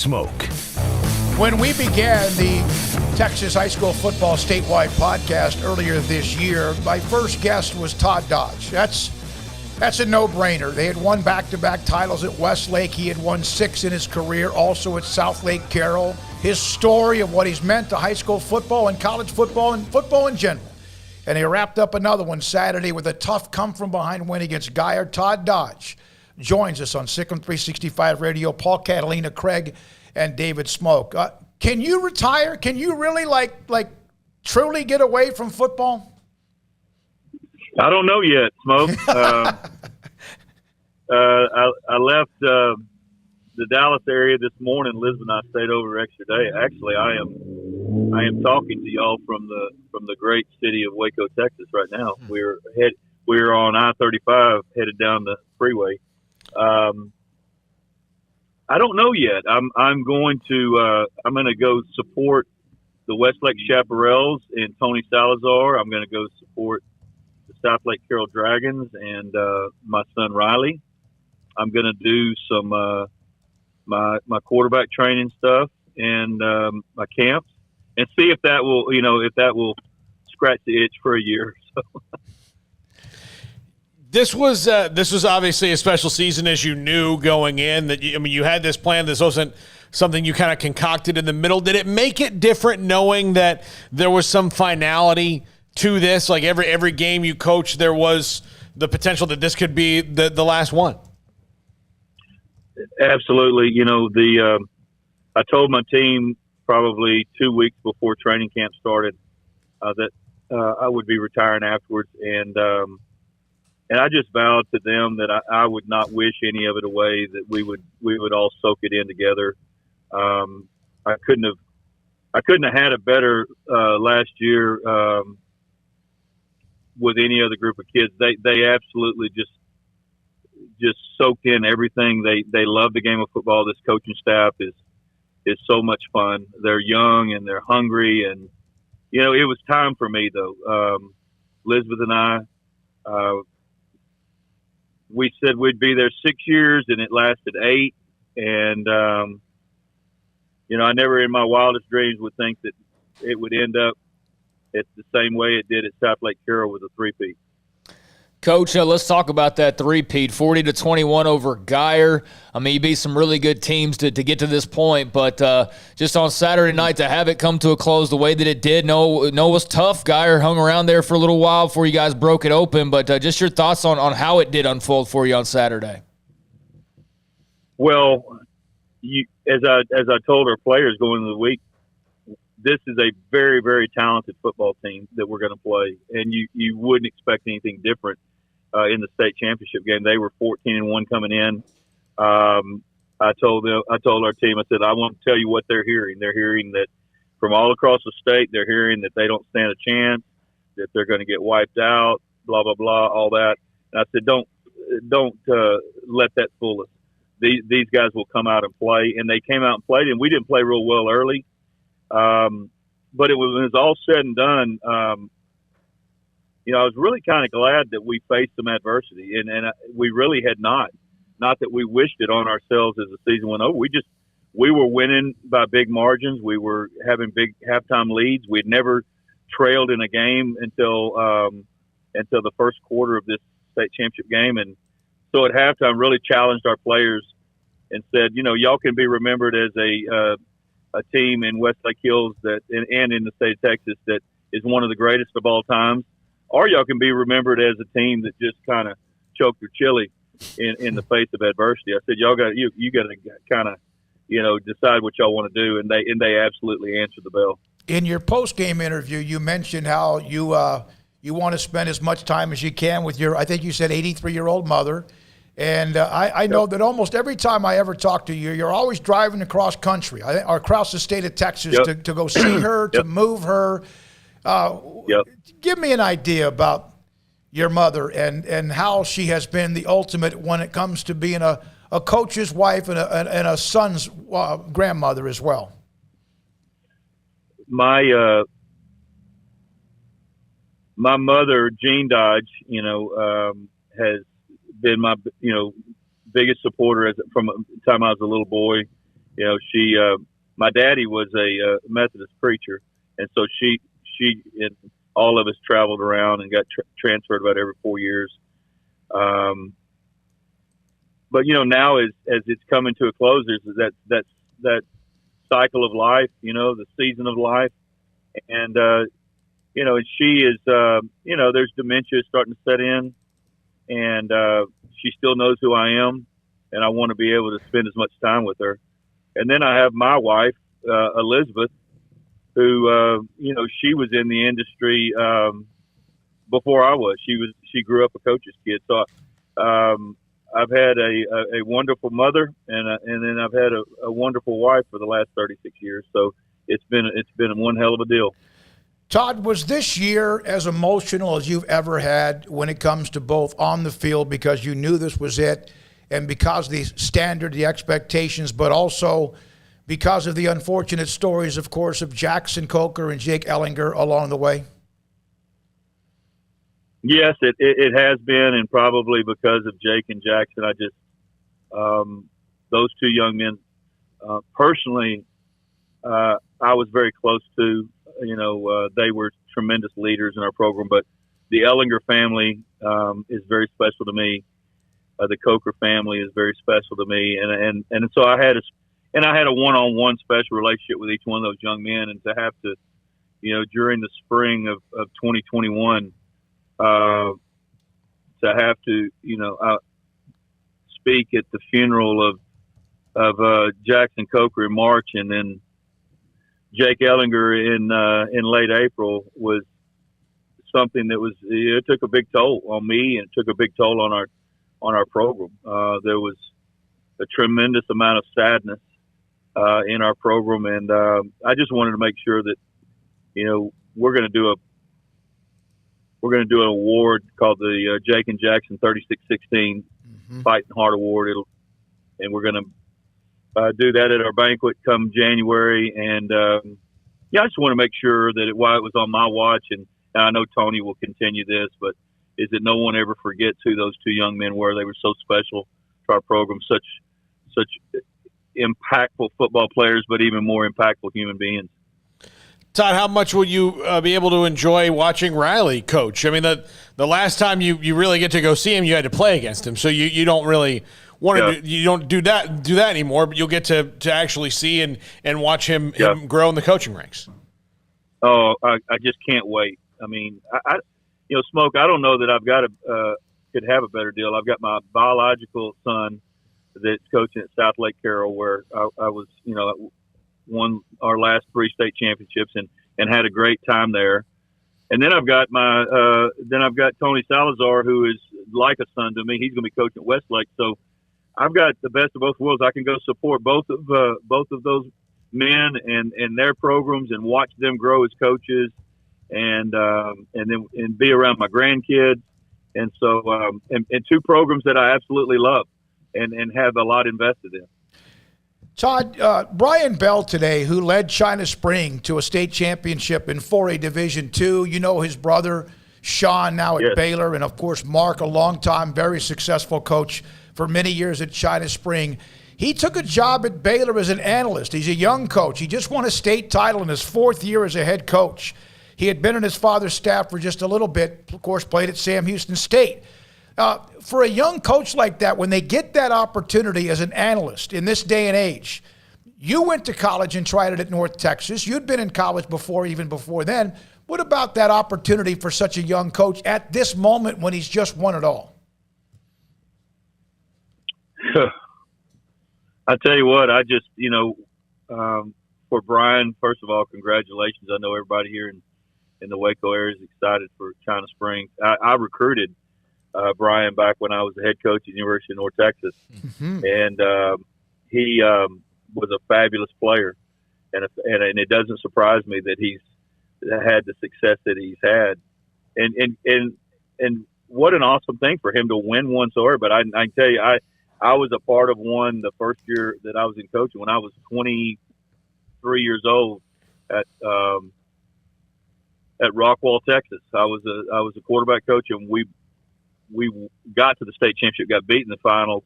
Smoak. When we began the Texas High School Football Statewide podcast earlier this year, my first guest was Todd Dodge. That's a no-brainer. They had won back-to-back titles at Westlake. He had won 6 in his career, also at South Lake Carroll. His story of what he's meant to high school football and college football and football in general. And he wrapped up another one Saturday with a tough come-from-behind win against Geyer. Todd Dodge joins us on Sikkim 365 Radio. Paul, Catalina, Craig, and David Smoak. Can you retire? Can you really like truly get away from football? I don't know yet, Smoke. I left the Dallas area this morning. Liz and I stayed over extra day. Actually, I am talking to y'all from the great city of Waco, Texas, right now. We're on I-35 headed down the freeway. I don't know yet. I'm going to go support the Westlake Chaparrals and Tony Salazar. I'm going to go support the South Lake Carroll Dragons and my son Riley. I'm going to do some my quarterback training stuff and my camps, and see if that will scratch the itch for a year or so. This was obviously a special season, as you knew going in. That you had this plan. This wasn't something you kind of concocted in the middle. Did it make it different knowing that there was some finality to this? Like every game you coached, there was the potential that this could be the last one. Absolutely. I told my team probably 2 weeks before training camp started that I would be retiring afterwards, and I just vowed to them that I would not wish any of it away, that we would all soak it in together. I couldn't have had a better last year with any other group of kids. They absolutely just soaked in everything. They love the game of football. This coaching staff is so much fun. They're young and they're hungry, and it was time for me though. Elizabeth and I, we said we'd be there 6 years, and it lasted 8. And, I never in my wildest dreams would think that it would end up the same way it did at South Lake Carroll with a 3-peat. Coach, let's talk about that 3-peat, 40-21 over Geyer. You beat some really good teams to get to this point, but just on Saturday night to have it come to a close the way that it did, no, it was tough. Geyer hung around there for a little while before you guys broke it open, but just your thoughts on how it did unfold for you on Saturday. Well, as I told our players going into the week, this is a very, very talented football team that we're going to play, and you wouldn't expect anything different in the state championship game. They were 14-1 coming in. I told our team, I said, I want to tell you what they're hearing. They're hearing that from all across the state, they're hearing that they don't stand a chance, that they're going to get wiped out, blah, blah, blah, all that. And I said, don't let that fool us. These guys will come out and play, and they came out and played, and we didn't play real well early. But when it was all said and done, I was really kind of glad that we faced some adversity, and we really had not that we wished it on ourselves as the season went over. We were winning by big margins. We were having big halftime leads. We'd never trailed in a game until the first quarter of this state championship game. And so at halftime really challenged our players and said, y'all can be remembered as a team in Westlake Hills and in the state of Texas that is one of the greatest of all times, or y'all can be remembered as a team that just kind of choked their chili in the face of adversity. I said, y'all got you got to kind of decide what y'all want to do, and they absolutely answered the bell. In your post-game interview, you mentioned how you want to spend as much time as you can with your, I think you said 83-year-old mother. And I know that almost every time I ever talk to you, you're always driving across country or across the state of Texas to go see her, to move her. Give me an idea about your mother and how she has been the ultimate when it comes to being a coach's wife and a son's grandmother as well. My mother, Jean Dodge, has been my biggest supporter from the time I was a little boy. my daddy was a Methodist preacher, and so she and all of us traveled around and got transferred about every 4 years. But now as it's coming to a close, there's that cycle of life, the season of life, and and she is, there's dementia starting to set in, and she still knows who I am, and I want to be able to spend as much time with her. And then I have my wife, Elizabeth, who, she was in the industry before I was. She grew up a coach's kid. So I've had a wonderful mother, and then I've had a wonderful wife for the last 36 years. So it's been one hell of a deal. Todd, was this year as emotional as you've ever had when it comes to both on the field, because you knew this was it, and because the standard, the expectations, but also because of the unfortunate stories, of course, of Jackson Coker and Jake Ellinger along the way? Yes, it has been, and probably because of Jake and Jackson, I just those two young men personally, I was very close to. They were tremendous leaders in our program, but the Ellinger family is very special to me. The Coker family is very special to me, and so I had a one-on-one special relationship with each one of those young men, and to have to, during the spring of 2021, to have to, speak at the funeral of Jackson Coker in March, and then Jake Ellinger in late April was something that it took a big toll on me, and it took a big toll on our program. There was a tremendous amount of sadness in our program, and I just wanted to make sure that we're going to do an award called the Jake and Jackson 3616 Fighting Heart Award. And we're going to do that at our banquet come January. And I just want to make sure that while it was on my watch, and I know Tony will continue this, but is that no one ever forgets who those two young men were. They were so special to our program, such impactful football players, but even more impactful human beings. Todd, how much will you be able to enjoy watching Riley coach? I mean, the last time you really get to go see him, you had to play against him, so you don't really want to you don't do that anymore. But you'll get to actually see and watch him grow in the coaching ranks. Oh, I just can't wait. I mean, Smoak, I don't know that I've got could have a better deal. I've got my biological son that's coaching at South Lake Carroll, where I was, won our last 3 state championships and had a great time there. And then I've got Tony Salazar, who is like a son to me. He's going to be coaching at Westlake. So I've got the best of both worlds. I can go support both of those men and their programs and watch them grow as coaches, and be around my grandkids. And so, and two programs that I absolutely love and have a lot invested in. Todd, Brian Bell today, who led China Spring to a state championship in 4A Division II. His brother, Sean, now at Baylor, and, of course, Mark, a longtime, very successful coach for many years at China Spring. He took a job at Baylor as an analyst. He's a young coach. He just won a state title in his 4th year as a head coach. He had been on his father's staff for just a little bit, of course, played at Sam Houston State. For a young coach like that, when they get that opportunity as an analyst in this day and age, you went to college and tried it at North Texas. You'd been in college even before then. What about that opportunity for such a young coach at this moment when he's just won it all? I tell you what, I just, for Brian, first of all, congratulations. I know everybody here in the Waco area is excited for China Springs. I recruited Brian back when I was the head coach at the University of North Texas. And he was a fabulous player. And it doesn't surprise me that he's had the success that he's had. And what an awesome thing for him to win one so early. But I can tell you, I was a part of one the first year that I was in coaching when I was 23 years old at Rockwall, Texas. I was a quarterback coach, and we got to the state championship, got beat in the finals,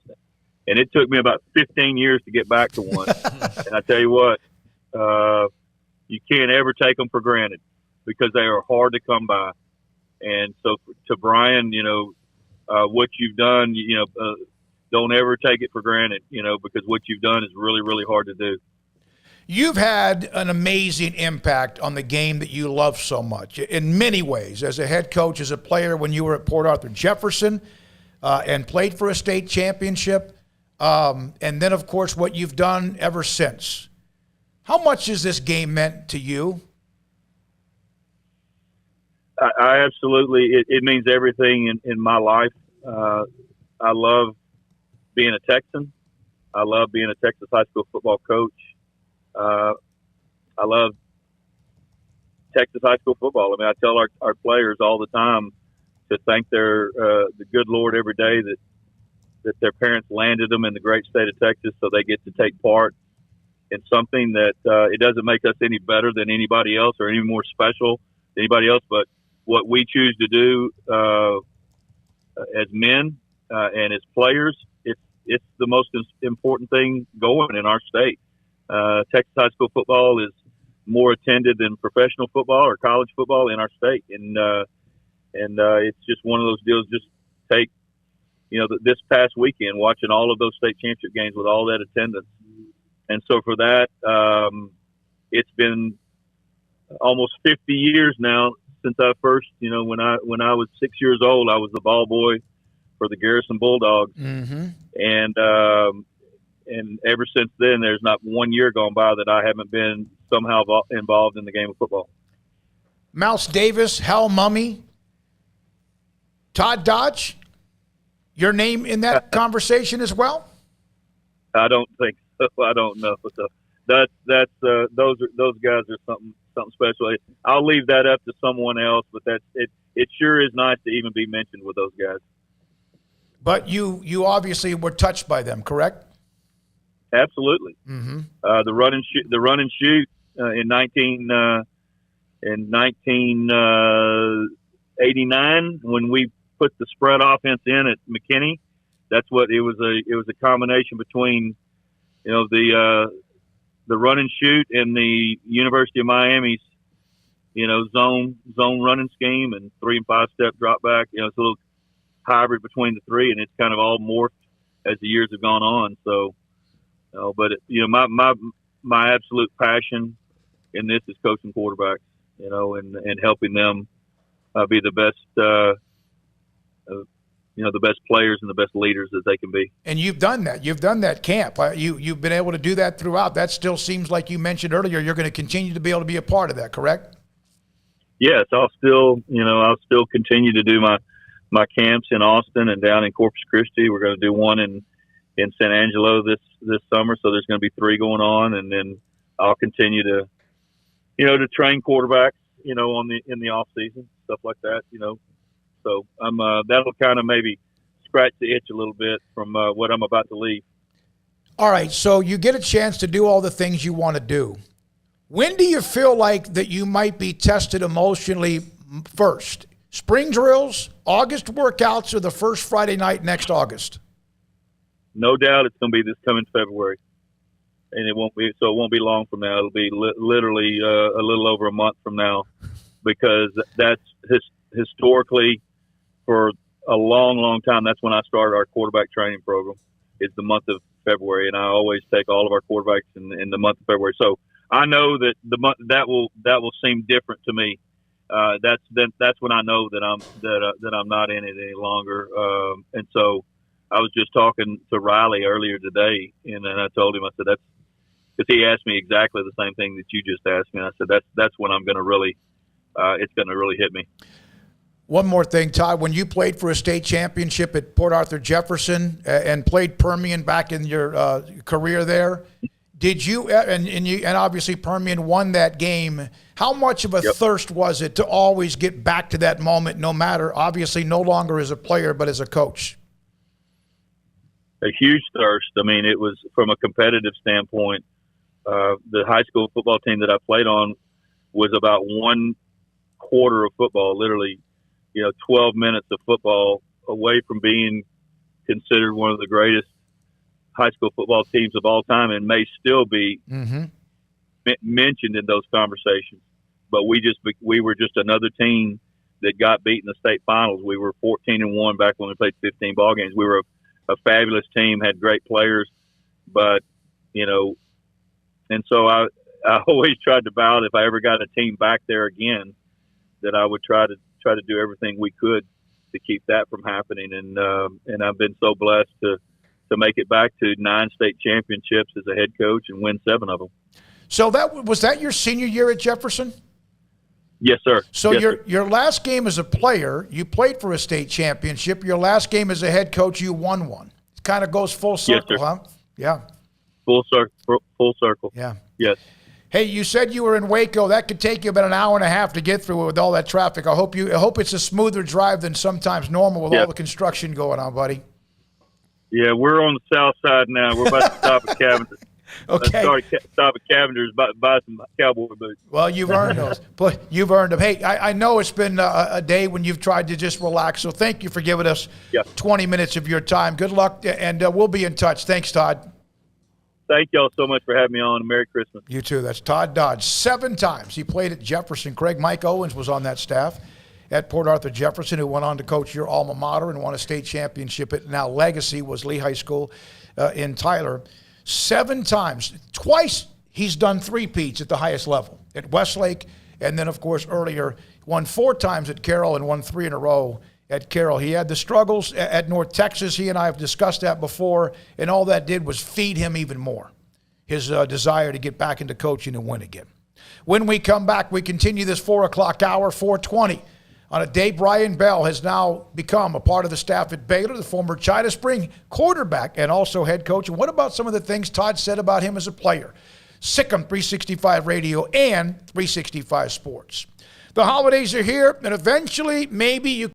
And it took me about 15 years to get back to one. And I tell you what, you can't ever take them for granted because they are hard to come by. And so to Brian, what you've done, don't ever take it for granted, because what you've done is really, really hard to do. You've had an amazing impact on the game that you love so much in many ways, as a head coach, as a player when you were at Port Arthur Jefferson and played for a state championship, and then, of course, what you've done ever since. How much has this game meant to you? I absolutely, it means everything in my life. I love being a Texan. I love being a Texas high school football coach. I love Texas high school football. I mean, I tell our players all the time to thank the good Lord every day that their parents landed them in the great state of Texas so they get to take part in something that it doesn't make us any better than anybody else or any more special than anybody else, but what we choose to do as men and as players, it's the most important thing going in our state. Texas high school football is more attended than professional football or college football in our state, and it's just one of those deals. Just take, this past weekend, watching all of those state championship games with all that attendance, and so for that, it's been almost 50 years now since I first, when I was 6 years old, I was the ball boy for the Garrison Bulldogs, and ever since then, there's not 1 year gone by that I haven't been somehow involved in the game of football. Mouse Davis, Hal Mummy, Todd Dodge, your name in that conversation as well? I don't think so. I don't know. So those guys are something special. I'll leave that up to someone else, but it sure is nice to even be mentioned with those guys. But you obviously were touched by them, correct? Absolutely. Mm-hmm. The run and shoot in 1989 when we put the spread offense in at McKinney. That's what it was. It was a combination between the run and shoot and the University of Miami's zone running scheme and 3 and 5 step drop back. It's a little hybrid between the three, and it's kind of all morphed as the years have gone on. So. But my absolute passion in this is coaching quarterbacks, and helping them be the best, the best players and the best leaders that they can be. And you've done that. You've done that camp. You've been able to do that throughout. That still seems like you mentioned earlier. You're going to continue to be able to be a part of that, correct? Yes, I'll still continue to do my camps in Austin and down in Corpus Christi. We're going to do one in San Angelo this summer, so there's going to be 3 going on, and then I'll continue to train quarterbacks, in the off season, stuff like that, So I'm that'll kind of maybe scratch the itch a little bit from what I'm about to leave. All right, so you get a chance to do all the things you want to do. When do you feel like that you might be tested emotionally first? Spring drills, August workouts, or the first Friday night next August? No doubt it's going to be this coming February, and it won't be long from now. It'll be literally a little over a month from now, because that's historically for a long, long time. That's when I started our quarterback training program. It's the month of February, and I always take all of our quarterbacks in the month of February. So I know that the month that will seem different to me. That's when I know that I'm not in it any longer, and so. I was just talking to Riley earlier today, and I told him, I said, that's because he asked me exactly the same thing that you just asked me. And I said, that's when I'm going to really, it's going to really hit me. One more thing, Todd, when you played for a state championship at Port Arthur Jefferson and played Permian back in your career there, did you, and obviously Permian won that game, how much of a thirst was it to always get back to that moment, no matter, obviously no longer as a player, but as a coach? A huge thirst. I mean, it was from a competitive standpoint. The high school football team that I played on was about 1 quarter of football, literally, 12 minutes of football away from being considered one of the greatest high school football teams of all time and may still be mentioned in those conversations. But we were just another team that got beat in the state finals. We were 14-1 back when we played 15 ball games. We were a fabulous team, had great players, but and so I always tried to vow that if I ever got a team back there again, that I would try to do everything we could to keep that from happening. And I've been so blessed to make it back to 9 state championships as a head coach and win 7 of them. So was that your senior year at Jefferson? Yes, sir. So yes, your last game as a player, you played for a state championship. Your last game as a head coach, you won one. It kind of goes full circle, yes, huh? Yeah. Full circle. Yeah. Yes. Hey, you said you were in Waco. That could take you about an hour and a half to get through with all that traffic. I hope it's a smoother drive than sometimes normal with all the construction going on, buddy. Yeah, we're on the south side now. We're about to stop at Cavender's. Okay. Stop at Cavender's, buy some cowboy boots. Well, you've earned those. But you've earned them. Hey, I know it's been a day when you've tried to just relax, so thank you for giving us 20 minutes of your time. Good luck, and we'll be in touch. Thanks, Todd. Thank y'all so much for having me on. Merry Christmas. You too. That's Todd Dodge. 7 times he played at Jefferson. Mike Owens was on that staff at Port Arthur Jefferson, who went on to coach your alma mater and won a state championship at now Legacy was Lee High School in Tyler. 7 times. Twice he's done 3-peats at the highest level at Westlake, and then, of course, earlier won 4 times at Carroll and won 3 in a row at Carroll. He had the struggles at North Texas. He and I have discussed that before, and all that did was feed him even more, his desire to get back into coaching and win again. When we come back, we continue this 4 o'clock hour, 4:20. On a day, Brian Bell has now become a part of the staff at Baylor, the former China Spring quarterback and also head coach. And what about some of the things Todd said about him as a player? Sikkim 365 Radio and 365 Sports. The holidays are here, and eventually maybe you